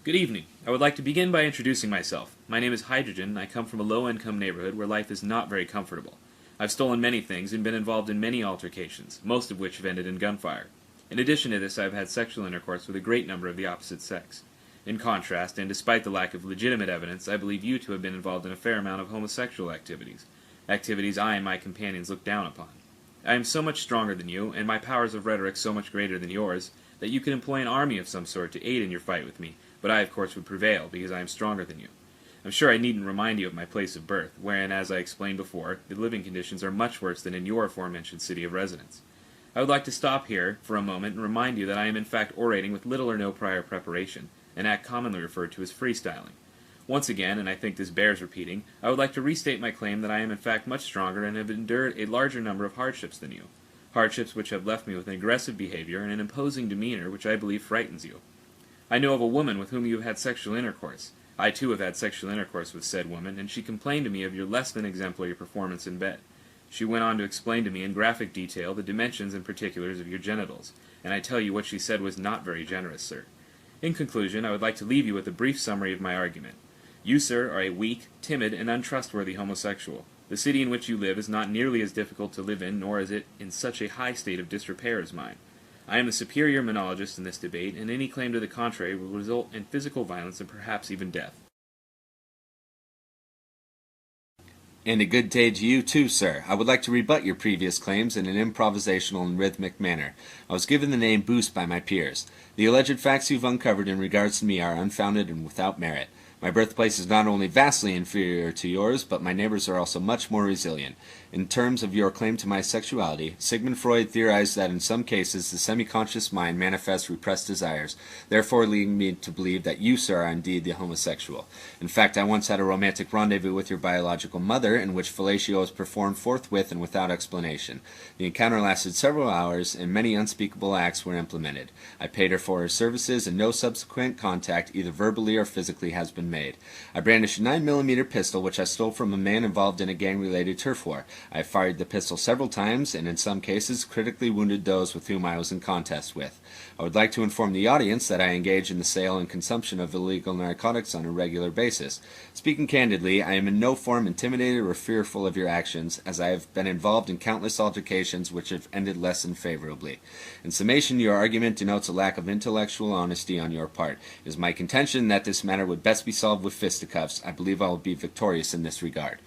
Good evening. I would like to begin by introducing myself. My name is Hydrogen, and I come from a low-income neighborhood where life is not very comfortable. I've stolen many things and been involved in many altercations, most of which have ended in gunfire. In addition to this, I have had sexual intercourse with a great number of the opposite sex. In contrast, and despite the lack of legitimate evidence, I believe you two have been involved in a fair amount of homosexual activities. Activities I and my companions look down upon. I am so much stronger than you, and my powers of rhetoric so much greater than yours, that you could employ an army of some sort to aid in your fight with me, but I of course would prevail, because I am stronger than you. I'm sure I needn't remind you of my place of birth, wherein, as I explained before, the living conditions are much worse than in your aforementioned city of residence. I would like to stop here for a moment and remind you that I am in fact orating with little or no prior preparation, an act commonly referred to as freestyling. Once again, and I think this bears repeating, I would like to restate my claim that I am in fact much stronger and have endured a larger number of hardships than you. Hardships which have left me with an aggressive behavior and an imposing demeanor which I believe frightens you. I know of a woman with whom you have had sexual intercourse. I too have had sexual intercourse with said woman, and she complained to me of your less than exemplary performance in bed. She went on to explain to me in graphic detail the dimensions and particulars of your genitals, and I tell you what she said was not very generous, sir. In conclusion, I would like to leave you with a brief summary of my argument. You, sir, are a weak, timid, and untrustworthy homosexual. The city in which you live is not nearly as difficult to live in, nor is it in such a high state of disrepair as mine. I am the superior monologist in this debate, and any claim to the contrary will result in physical violence and perhaps even death. And a good day to you too, sir. I would like to rebut your previous claims in an improvisational and rhythmic manner. I was given the name Boost by my peers. The alleged facts you've uncovered in regards to me are unfounded and without merit. My birthplace is not only vastly inferior to yours, but my neighbors are also much more resilient. In terms of your claim to my sexuality, Sigmund Freud theorized that in some cases the semi-conscious mind manifests repressed desires, therefore leading me to believe that you, sir, are indeed the homosexual. In fact, I once had a romantic rendezvous with your biological mother, in which fellatio was performed forthwith and without explanation. The encounter lasted several hours, and many unspeakable acts were implemented. I paid her for her services, and no subsequent contact, either verbally or physically, has been made. I brandished a 9mm pistol which I stole from a man involved in a gang-related turf war. I have fired the pistol several times, and in some cases critically wounded those with whom I was in contest with. I would like to inform the audience that I engage in the sale and consumption of illegal narcotics on a regular basis. Speaking candidly, I am in no form intimidated or fearful of your actions, as I have been involved in countless altercations which have ended less than favorably. In summation, your argument denotes a lack of intellectual honesty on your part. It is my contention that this matter would best be solved with fisticuffs. I believe I will be victorious in this regard.